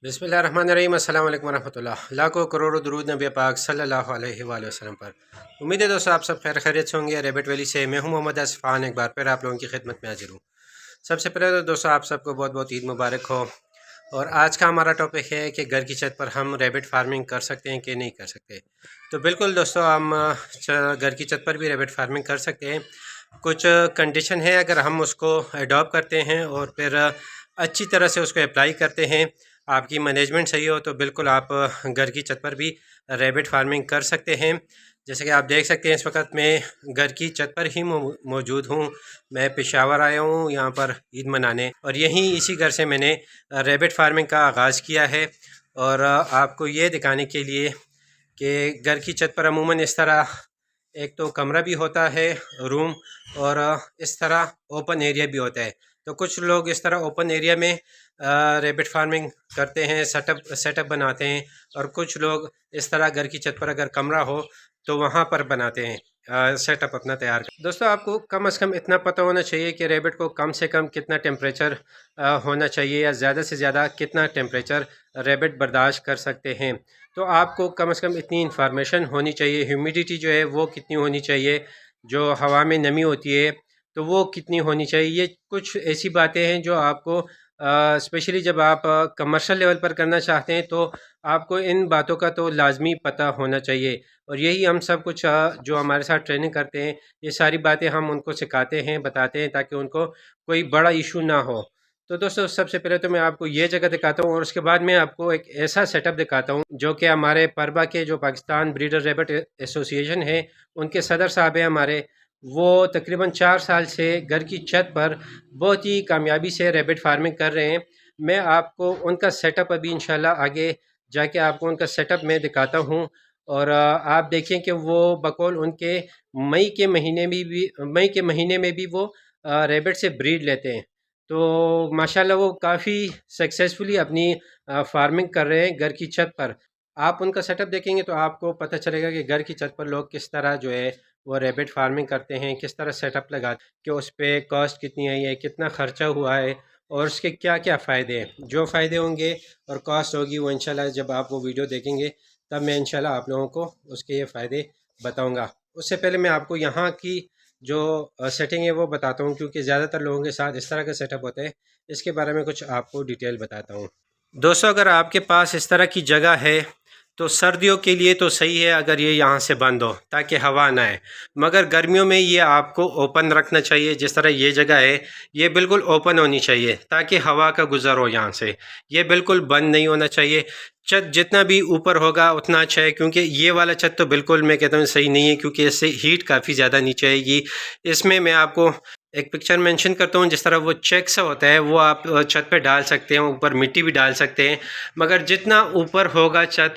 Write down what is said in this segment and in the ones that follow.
बिस्मिल्लाहिर्रहमानिर्रहीम। अस्सलाम वालेकुम वरहमतुल्लाह। लाखों करोड़ों दुरूद नबी पाक सल्लल्लाहु अलैहि वसल्लम पर। उम्मीद है दोस्तों आप सब खैर खैरियत से होंगे। रैबिट वैली से मैं हूं मोहम्मद असफ़ान, एक बार फिर आप लोगों की खिदमत में हाजिर हूँ। सबसे पहले तो दोस्तों आप सबको बहुत बहुत ईद मुबारक हो। और आज का हमारा टॉपिक है कि घर की छत पर हम रैबिट फार्मिंग कर सकते हैं कि नहीं कर सकते। तो बिल्कुल दोस्तों, हम घर की छत पर भी रैबिट फार्मिंग कर सकते हैं। कुछ कंडीशन है, अगर हम उसको अडॉप्ट करते हैं और फिर अच्छी तरह से उसको अप्लाई करते हैं, आपकी मैनेजमेंट सही हो, तो बिल्कुल आप घर की छत पर भी रैबिट फार्मिंग कर सकते हैं। जैसे कि आप देख सकते हैं इस वक्त मैं घर की छत पर ही मौजूद हूँ। मैं पेशावर आया हूँ यहाँ पर ईद मनाने, और यहीं इसी घर से मैंने रैबिट फार्मिंग का आगाज़ किया है। और आपको ये दिखाने के लिए कि घर की छत पर अमूमन इस तरह एक तो कमरा भी होता है, रूम, और इस तरह ओपन एरिया भी होता है। तो कुछ लोग इस तरह ओपन एरिया में रैबिट फार्मिंग करते हैं, सेटअप बनाते हैं, और कुछ लोग इस तरह घर की छत पर अगर कमरा हो तो वहाँ पर बनाते हैं, सेटअप अपना तैयार कर। दोस्तों आपको कम से कम इतना पता होना चाहिए कि रैबिट को कम से कम कितना टेम्परेचर होना चाहिए, या ज़्यादा से ज़्यादा कितना टेम्परेचर रैबिट बर्दाश्त कर सकते हैं। तो आपको कम से कम इतनी इंफॉर्मेशन होनी चाहिए। ह्यूमिडिटी जो है वो कितनी होनी चाहिए, जो हवा में नमी होती है तो वो कितनी होनी चाहिए। ये कुछ ऐसी बातें हैं जो आपको स्पेशली जब आप कमर्शियल लेवल पर करना चाहते हैं तो आपको इन बातों का तो लाजमी पता होना चाहिए। और यही हम सब कुछ जो हमारे साथ ट्रेनिंग करते हैं, ये सारी बातें हम उनको सिखाते हैं, बताते हैं, ताकि उनको कोई बड़ा इशू ना हो। तो दोस्तों सबसे पहले तो मैं आपको ये जगह दिखाता हूँ, और उसके बाद मैं आपको एक ऐसा सेटअप दिखाता हूँ जो कि हमारे परबा के, जो पाकिस्तान ब्रीडर रैबिट एसोसिएशन है, उनके सदर साहब हैं हमारे। वो तकरीबन 4 साल से घर की छत पर बहुत ही कामयाबी से रैबिट फार्मिंग कर रहे हैं। मैं आपको उनका सेटअप अभी इंशाल्लाह आगे जाके आपको उनका सेटअप मैं दिखाता हूँ। और आप देखें कि वो बकौल उनके मई के महीने में भी वो रैबिट से ब्रीड लेते हैं। तो माशाल्लाह वो काफ़ी सक्सेसफुली अपनी फार्मिंग कर रहे हैं घर की छत पर। आप उनका सेटअप देखेंगे तो आपको पता चलेगा कि घर की छत पर लोग किस तरह जो है वो रैबिट फार्मिंग करते हैं, किस तरह सेटअप लगा कि उस पर कॉस्ट कितनी आई है, कितना ख़र्चा हुआ है, और उसके क्या क्या फ़ायदे हैं। जो फ़ायदे होंगे और कॉस्ट होगी वो इंशाल्लाह जब आप वो वीडियो देखेंगे तब मैं इंशाल्लाह आप लोगों को उसके ये फ़ायदे बताऊंगा। उससे पहले मैं आपको यहाँ की जो सेटिंग है वो बताता हूँ, क्योंकि ज़्यादातर लोगों के साथ इस तरह का सेटअप होता है। इसके बारे में कुछ आपको डिटेल बताता हूँ। दोस्तों अगर आपके पास इस तरह की जगह है तो सर्दियों के लिए तो सही है अगर ये यहाँ से बंद हो ताकि हवा ना आए, मगर गर्मियों में ये आपको ओपन रखना चाहिए। जिस तरह ये जगह है ये बिल्कुल ओपन होनी चाहिए ताकि हवा का गुजर हो यहाँ से। ये बिल्कुल बंद नहीं होना चाहिए। छत जितना भी ऊपर होगा उतना अच्छा है, क्योंकि ये वाला छत तो बिल्कुल मैं कहता हूँ सही नहीं है, क्योंकि इससे हीट काफ़ी ज़्यादा नीचे आएगी। इसमें मैं आपको एक पिक्चर मेंशन करता हूँ, जिस तरह वो चेक सा होता है वो आप छत पे डाल सकते हैं, ऊपर मिट्टी भी डाल सकते हैं। मगर जितना ऊपर होगा छत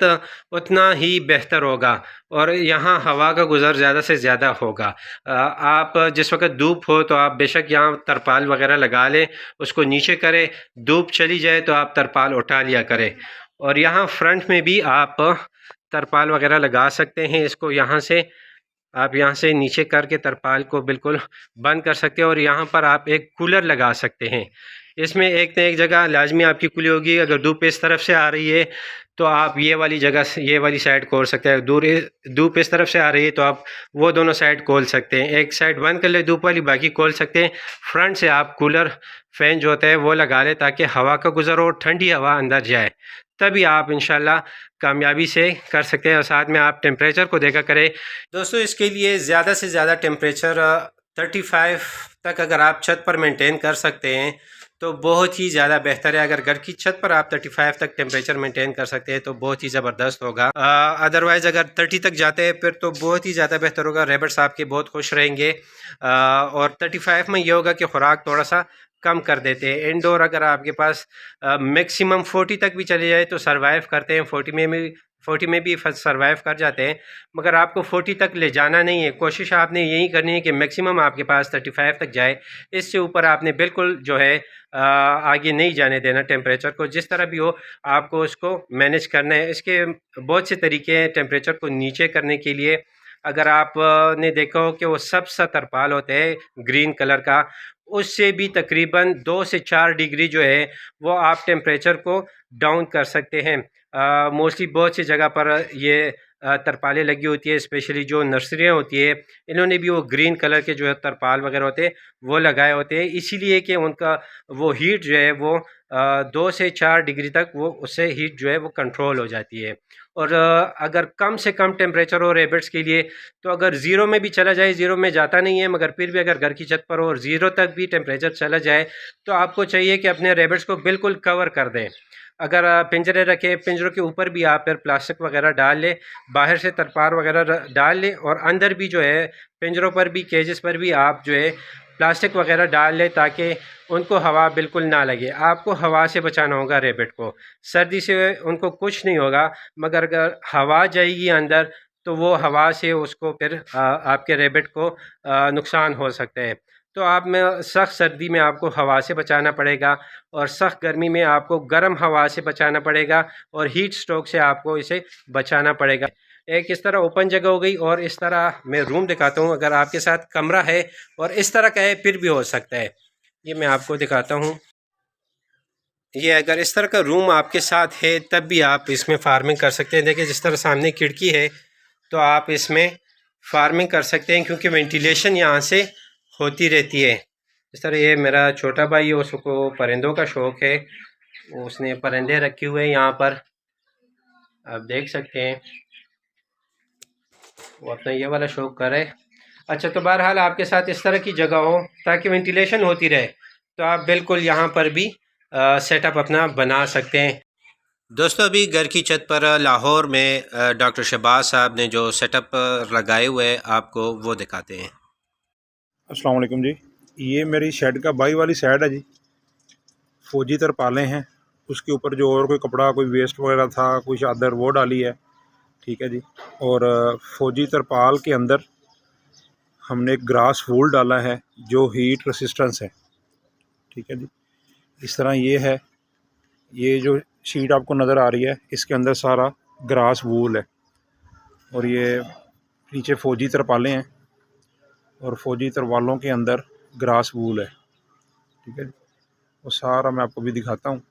उतना ही बेहतर होगा, और यहाँ हवा का गुज़र ज़्यादा से ज़्यादा होगा। आप जिस वक्त धूप हो तो आप बेशक यहाँ तरपाल वगैरह लगा लें, उसको नीचे करें। धूप चली जाए तो आप तरपाल उठा लिया करें। और यहाँ फ्रंट में भी आप तरपाल वगैरह लगा सकते हैं। इसको यहाँ से आप यहाँ से नीचे करके तरपाल को बिल्कुल बंद कर सकते हैं, और यहाँ पर आप एक कूलर लगा सकते हैं। इसमें एक न एक जगह लाजमी आपकी खुली होगी। अगर धूप इस तरफ से आ रही है तो आप ये वाली जगह से ये वाली साइड खोल सकते हैं। धूप इस तरफ से आ रही है तो आप वो दोनों साइड खोल सकते हैं। एक साइड बंद कर ले धूप वाली, बाकी खोल सकते हैं। फ्रंट से आप कूलर फैन जो होता है वो लगा लें ताकि हवा का गुजर हो, ठंडी हवा अंदर जाए। तभी आप इंशाल्लाह कामयाबी से कर सकते हैं। और साथ में आप टेम्परेचर को देखा करें। दोस्तों इसके लिए ज़्यादा से ज़्यादा टेम्परेचर 35 तक अगर आप छत पर मेंटेन कर सकते हैं तो बहुत ही ज़्यादा बेहतर है। अगर घर की छत पर आप 35 तक टेम्परेचर मेंटेन कर सकते हैं तो बहुत ही ज़बरदस्त होगा। अदरवाइज़ अगर 30 तक जाते हैं फिर तो बहुत ही ज़्यादा बेहतर होगा। रैबिट्स आपके बहुत खुश रहेंगे। और 35 में ये होगा कि खुराक थोड़ा सा कम कर देते हैं। इंडोर अगर आपके पास मैक्सिमम 40 तक भी चले जाए तो सरवाइव करते हैं। 40 में भी सर्वाइव कर जाते हैं। मगर आपको 40 तक ले जाना नहीं है। कोशिश आपने यही करनी है कि मैक्सिमम आपके पास 35 तक जाए। इससे ऊपर आपने बिल्कुल जो है आगे नहीं जाने देना। टेम्परेचर को जिस तरह भी हो आपको उसको मैनेज करना है। इसके बहुत से तरीके हैं टेम्परेचर को नीचे करने के लिए। अगर आपने देखा हो कि वो सब सा तरपाल होते हैं ग्रीन कलर का, उससे भी तकरीबन 2 से 4 डिग्री जो है वो आप टेम्परेचर को डाउन कर सकते हैं। मोस्टली बहुत सी जगह पर ये तरपालें लगी होती है, स्पेशली जो नर्सरियाँ होती है इन्होंने भी वो ग्रीन कलर के जो है तरपाल वगैरह होते हैं वो लगाए होते हैं, इसीलिए कि उनका वो हीट जो है वो 2 से 4 डिग्री तक वो उससे हीट जो है वो कंट्रोल हो जाती है। और अगर कम से कम टेम्परेचर हो रेबिट्स के लिए तो अगर ज़ीरो में भी चला जाए, ज़ीरो में जाता नहीं है मगर फिर भी अगर घर की छत पर हो और ज़ीरो तक भी टेम्परेचर चला जाए तो आपको चाहिए कि अपने रेबिट्स को बिल्कुल कवर कर दें। अगर पिंजरे रखें, पिंजरों के ऊपर भी आप फिर प्लास्टिक वगैरह डाल लें, बाहर से तरपार वगैरह डाल लें और अंदर भी जो है पिंजरों पर भी, केजेस पर भी आप जो है प्लास्टिक वगैरह डाल लें ताकि उनको हवा बिल्कुल ना लगे। आपको हवा से बचाना होगा रेबिट को, सर्दी से उनको कुछ नहीं होगा मगर अगर हवा जाएगी अंदर तो वो हवा से उसको फिर आपके रेबिट को नुकसान हो सकता है। तो आप में सख्त सर्दी में आपको हवा से बचाना पड़ेगा और सख्त गर्मी में आपको गर्म हवा से बचाना पड़ेगा और हीट स्ट्रोक से आपको इसे बचाना पड़ेगा। एक इस तरह ओपन जगह हो गई और इस तरह मैं रूम दिखाता हूँ। अगर आपके साथ कमरा है और इस तरह का है फिर भी हो सकता है, ये मैं आपको दिखाता हूँ। ये अगर इस तरह का रूम आपके साथ है तब भी आप इसमें फार्मिंग कर सकते हैं। देखिए जिस तरह सामने खिड़की है तो आप इसमें फार्मिंग कर सकते हैं क्योंकि वेंटिलेशन यहाँ से होती रहती है। इस तरह ये मेरा छोटा भाई है, उसको परिंदों का शौक़ है, उसने परिंदे रखे हुए हैं यहाँ पर, आप देख सकते हैं वो अपना ये वाला शौक़ करे। अच्छा, तो बहरहाल आपके साथ इस तरह की जगह हो ताकि वेंटिलेशन होती रहे तो आप बिल्कुल यहाँ पर भी सेटअप अपना बना सकते हैं। दोस्तों अभी घर की छत पर लाहौर में डॉक्टर शहबाज साहब ने जो सेटअप लगाए हुए हैं आपको वो दिखाते हैं। अस्सलाम वालेकुम जी, ये मेरी शेड का बाई वाली साइड है जी। फौजी तरपालें हैं, उसके ऊपर जो और कोई कपड़ा कोई वेस्ट वगैरह था, कोई चादर वो डाली है, ठीक है जी। और फौजी तरपाल के अंदर हमने एक ग्रास वूल डाला है जो हीट रेसिस्टेंस है, ठीक है जी। इस तरह ये है, ये जो शीट आपको नज़र आ रही है इसके अंदर सारा ग्रास वूल है और ये नीचे फ़ौजी तरपालें हैं और फ़ौजी तरपालों के अंदर ग्रास वूल है, ठीक है जी। वो सारा मैं आपको भी दिखाता हूँ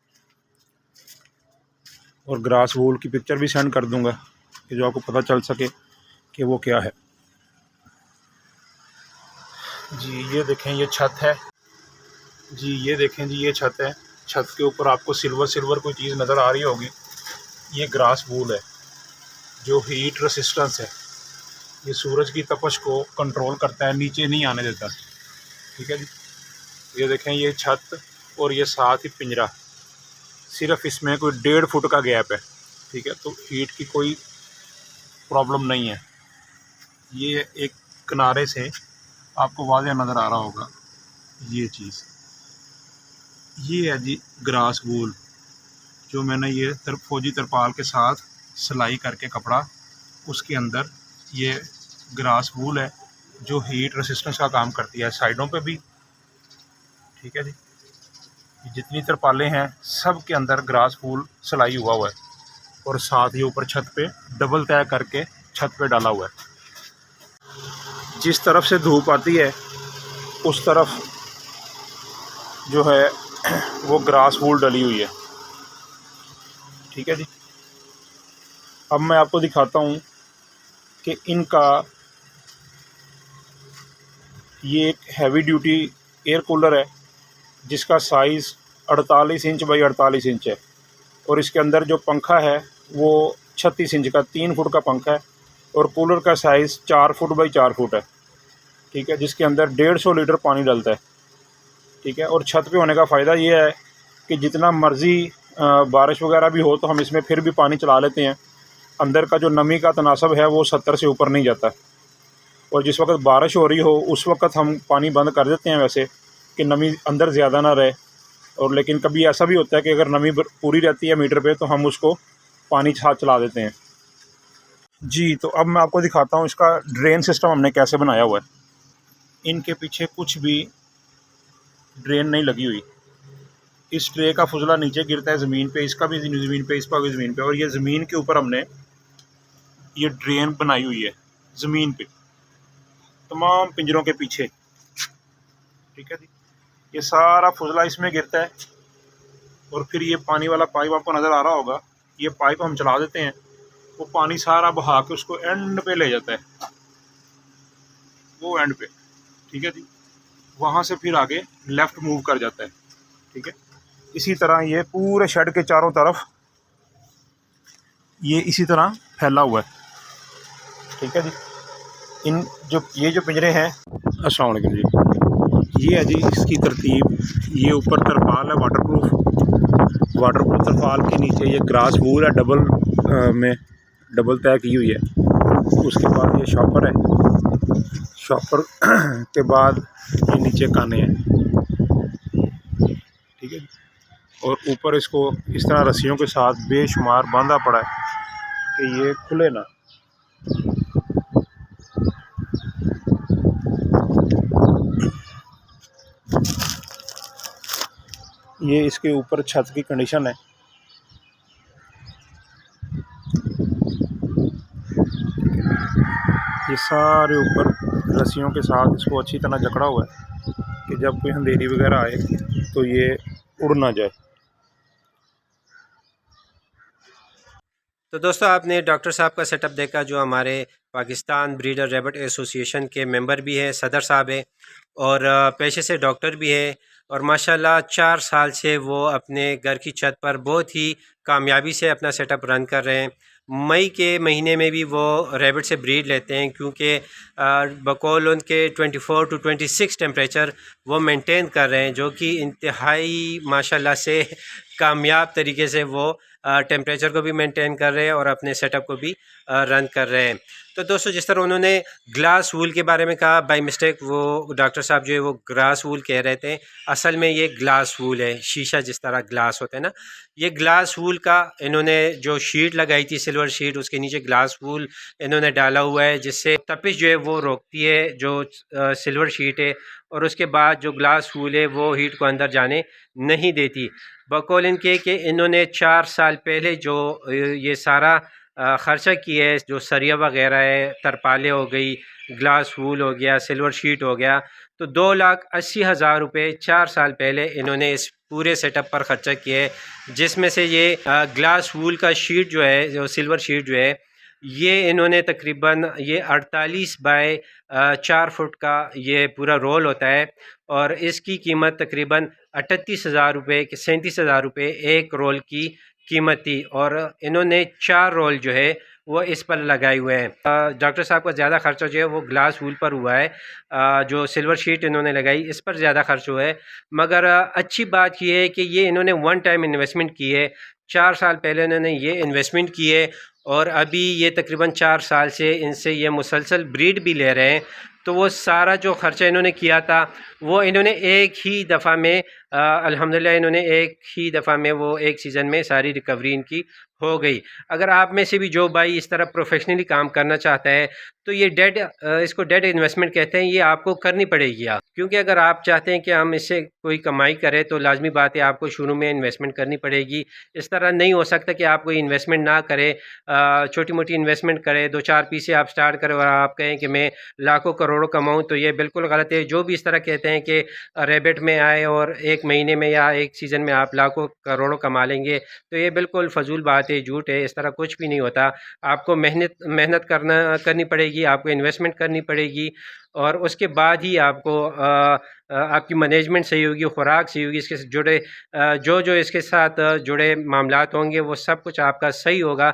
और ग्रास वूल की पिक्चर भी सेंड कर दूंगा कि जो आपको पता चल सके कि वो क्या है जी। ये देखें, ये छत है जी, ये देखें जी, ये छत है। छत के ऊपर आपको सिल्वर सिल्वर कोई चीज़ नज़र आ रही होगी, ये ग्रास वूल है जो हीट रेसिस्टेंस है। ये सूरज की तपश को कंट्रोल करता है, नीचे नहीं आने देता, ठीक है जी। ये देखें, ये छत और ये साथ ही पिंजरा, सिर्फ इसमें कोई 1.5 फुट का गैप है, ठीक है। तो हीट की कोई प्रॉब्लम नहीं है। ये एक किनारे से आपको वाज़ेह नज़र आ रहा होगा ये चीज़, ये है जी ग्रास वूल जो मैंने ये फौजी तरपाल के साथ सिलाई करके कपड़ा, उसके अंदर ये ग्रास वूल है जो हीट रेसिस्टेंस का काम करती है साइडों पे भी, ठीक है जी। जितनी तरपालें हैं सब के अंदर ग्रास वूल सिलाई हुआ है और साथ ही ऊपर छत पे डबल तय करके छत पे डाला हुआ है। जिस तरफ से धूप आती है उस तरफ जो है वो ग्रास वूल डली हुई है, ठीक है जी। अब मैं आपको दिखाता हूँ कि इनका ये एक हैवी ड्यूटी एयर कूलर है जिसका साइज़ 48 इंच बाई 48 इंच है और इसके अंदर जो पंखा है वो 36 इंच का 3 फुट का पंखा है और कूलर का साइज़ 4 फुट बाई 4 फुट है, ठीक है, जिसके अंदर 150 लीटर पानी डलता है, ठीक है। और छत पे होने का फ़ायदा ये है कि जितना मर्ज़ी बारिश वगैरह भी हो तो हम इसमें फिर भी पानी चला लेते हैं। अंदर का जो नमी का तनासब है वो 70 से ऊपर नहीं जाता और जिस वक्त बारिश हो रही हो उस वक्त हम पानी बंद कर देते हैं वैसे कि नमी अंदर ज़्यादा ना रहे। और लेकिन कभी ऐसा भी होता है कि अगर नमी पूरी रहती है मीटर पे तो हम उसको पानी साथ चला देते हैं जी। तो अब मैं आपको दिखाता हूँ इसका ड्रेन सिस्टम हमने कैसे बनाया हुआ है। इनके पीछे कुछ भी ड्रेन नहीं लगी हुई, इस ट्रे का फुजला नीचे गिरता है ज़मीन पे, इसका भी ज़मीन पे, इसका भी ज़मीन पे, और ये ज़मीन के ऊपर हमने ये ड्रेन बनाई हुई है ज़मीन पे तमाम पिंजरों के पीछे, ठीक है जी। ये सारा फुजला इसमें गिरता है और फिर ये पानी वाला पाइप आपको नज़र आ रहा होगा, ये पाइप हम चला देते हैं, वो पानी सारा बहा के उसको एंड पे ले जाता है, वो एंड पे, ठीक है जी। वहाँ से फिर आगे लेफ़्ट मूव कर जाता है, ठीक है। इसी तरह ये पूरे शेड के चारों तरफ ये इसी तरह फैला हुआ है, ठीक है जी। ये जो पिंजरे हैं, अस्सलाम वालेकुम जी, ये है जी इसकी तरतीब। ये ऊपर तरपाल है वाटरप्रूफ तरपाल के नीचे ये ग्रास वूल है, डबल तय की हुई है। उसके बाद ये शॉपर है, शॉपर के बाद ये नीचे काने हैं, ठीक है। और ऊपर इसको इस तरह रस्सियों के साथ बेशुमार बांधा पड़ा है कि ये खुले ना। ये इसके ऊपर छत की कंडीशन है, ये सारे ऊपर रस्सियों के साथ इसको अच्छी तरह जकड़ा हुआ है कि जब कोई अंधेरी वगैरह आए तो ये उड़ ना जाए। तो दोस्तों आपने डॉक्टर साहब का सेटअप देखा, जो हमारे पाकिस्तान ब्रीडर रैबिट एसोसिएशन के मेंबर भी हैं, सदर साहब हैं और पेशे से डॉक्टर भी हैं। और माशाल्लाह 4 साल से वो अपने घर की छत पर बहुत ही कामयाबी से अपना सेटअप रन कर रहे हैं। मई के महीने में भी वो रैबिट से ब्रीड लेते हैं, क्योंकि बकौल उनके 24 टू 26 टेम्परेचर वो मेंटेन कर रहे हैं, जो कि इंतहाई माशाल्लाह से कामयाब तरीके से वो टेम्परेचर को भी मेंटेन कर रहे हैं और अपने सेटअप को भी रन कर रहे हैं। तो दोस्तों जिस तरह उन्होंने ग्लास वूल के बारे में कहा, बाय मिस्टेक वो डॉक्टर साहब जो है वो ग्रास वूल कह रहे थे, असल में ये ग्लास वूल है। शीशा जिस तरह ग्लास होता है ना, ये ग्लास वूल का इन्होंने जो शीट लगाई थी, सिल्वर शीट, उसके नीचे ग्लास वूल इन्होंने डाला हुआ है, जिससे तपिश जो है वो रोकती है जो सिल्वर शीट है, और उसके बाद जो ग्लास वूल है वो हीट को अंदर जाने नहीं देती। बकौल इनके कि इन्होंने 4 साल पहले जो ये सारा ख़र्चा किया है, जो सरिया वगैरह है, तरपाले हो गई, ग्लास वूल हो गया, सिल्वर शीट हो गया, तो 2,80,000 रुपये 4 साल पहले इन्होंने इस पूरे सेटअप पर ख़र्चा किया है। जिसमें से ये ग्लास वूल का शीट जो है, जो सिल्वर शीट जो है, ये इन्होंने तकरीबन ये 48 बाय 4 फुट का ये पूरा रोल होता है, और इसकी कीमत तकरीबन 38,000 रुपये के 37,000 रुपये एक रोल की कीमत थी। और इन्होंने 4 रोल जो है वो इस पर लगाए हुए हैं। डॉक्टर साहब का ज़्यादा खर्चा जो है वो ग्लास वूल पर हुआ है, जो सिल्वर शीट इन्होंने लगाई इस पर ज़्यादा खर्च हुआ है। मगर अच्छी बात यह है कि ये इन्होंने वन टाइम इन्वेस्टमेंट की है। 4 साल पहले इन्होंने ये इन्वेस्टमेंट की है और अभी ये तकरीबन 4 साल से इनसे ये मुसलसल ब्रीड भी ले रहे हैं। तो वो सारा जो ख़र्चा इन्होंने किया था वो इन्होंने एक ही दफ़ा में अल्हम्दुलिल्लाह इन्होंने एक ही दफ़ा में वो एक सीज़न में सारी रिकवरी इनकी हो गई। अगर आप में से भी जो भाई इस तरह प्रोफेशनली काम करना चाहता है तो ये इसको डेड इन्वेस्टमेंट कहते हैं, ये आपको करनी पड़ेगी क्योंकि अगर आप चाहते हैं कि हम इससे कोई कमाई करें तो लाजमी बात है आपको शुरू में इन्वेस्टमेंट करनी पड़ेगी। इस तरह नहीं हो सकता कि आप कोई इन्वेस्टमेंट ना करें, छोटी मोटी इन्वेस्टमेंट करें, 2-4 पीस से आप स्टार्ट करें और आप कहें कि मैं लाखों करोड़ों कमाऊँ, तो ये बिल्कुल गलत है। जो भी इस तरह कहते हैं कि रैबिट में आए और एक महीने में या एक सीज़न में आप लाखों करोड़ों कमा लेंगे, तो ये बिल्कुल फजूल बात है, झूठ है। इस तरह कुछ भी नहीं होता। आपको मेहनत करनी पड़ेगी, आपको इन्वेस्टमेंट करनी पड़ेगी और उसके बाद ही आपको आपकी मैनेजमेंट सही होगी, खुराक सही होगी, इसके जुड़े जो इसके साथ जुड़े मामलात होंगे वो सब कुछ आपका सही होगा,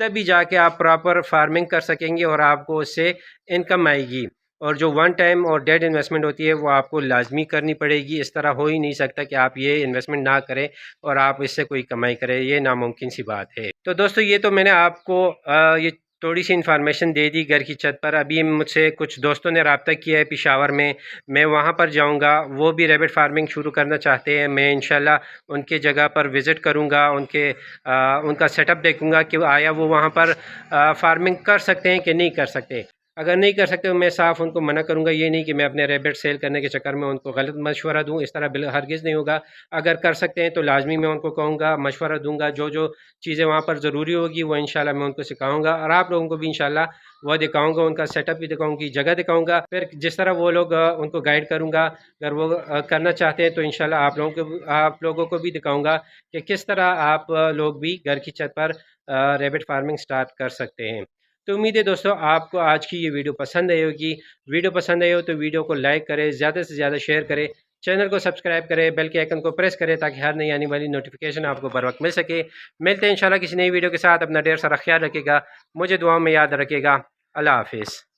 तभी जाके आप प्रॉपर फार्मिंग कर सकेंगे और आपको उससे इनकम आएगी। और जो वन टाइम और डेड इन्वेस्टमेंट होती है वो आपको लाजमी करनी पड़ेगी। इस तरह हो ही नहीं सकता कि आप ये इन्वेस्टमेंट ना करें और आप इससे कोई कमाई करें, ये नामुमकिन सी बात है। तो दोस्तों ये तो मैंने आपको ये थोड़ी सी इन्फॉर्मेशन दे दी घर की छत पर। अभी मुझसे कुछ दोस्तों ने रब्ता किया है पेशावर में, मैं वहाँ पर जाऊँगा, वो भी रैबिट फार्मिंग शुरू करना चाहते हैं। मैं इंशाल्लाह उनके जगह पर विज़िट करूँगा, उनका सेटअप देखूँगा कि आया वो वहाँ पर फार्मिंग कर सकते हैं कि नहीं कर सकते। अगर नहीं कर सकते तो मैं साफ़ उनको मना करूँगा। ये नहीं कि मैं अपने रैबिट सेल करने के चक्कर में उनको गलत मशवरा दूँ, इस तरह हरगिज़ नहीं होगा। अगर कर सकते हैं तो लाज़मी मैं उनको कहूँगा, मशवरा दूँगा, जो चीज़ें वहाँ पर ज़रूरी होगी वो इंशाल्लाह मैं उनको सिखाऊँगा, और आप लोगों को भी इंशाल्लाह वो दिखाऊँगा, उनका सेटअप भी दिखाऊँगी, जगह दिखाऊँगा। फिर जिस तरह वो लोग उनको गाइड करूँगा, अगर वो करना चाहते हैं तो इंशाल्लाह आप लोगों को भी दिखाऊँगा कि किस तरह आप लोग भी घर की छत पर रैबिट फार्मिंग स्टार्ट कर सकते हैं। तो उम्मीद है दोस्तों आपको आज की ये वीडियो पसंद आई होगी। वीडियो पसंद आई हो तो वीडियो को लाइक करें, ज़्यादा से ज़्यादा शेयर करें, चैनल को सब्सक्राइब करें, बेल के आइकन को प्रेस करें ताकि हर नई आने वाली नोटिफिकेशन आपको बर वक्त मिल सके। मिलते हैं इंशाल्लाह किसी नई वीडियो के साथ। अपना ढेर सारा ख्याल रखिएगा, मुझे दुआओं में याद रखिएगा। अल्लाह हाफिज़।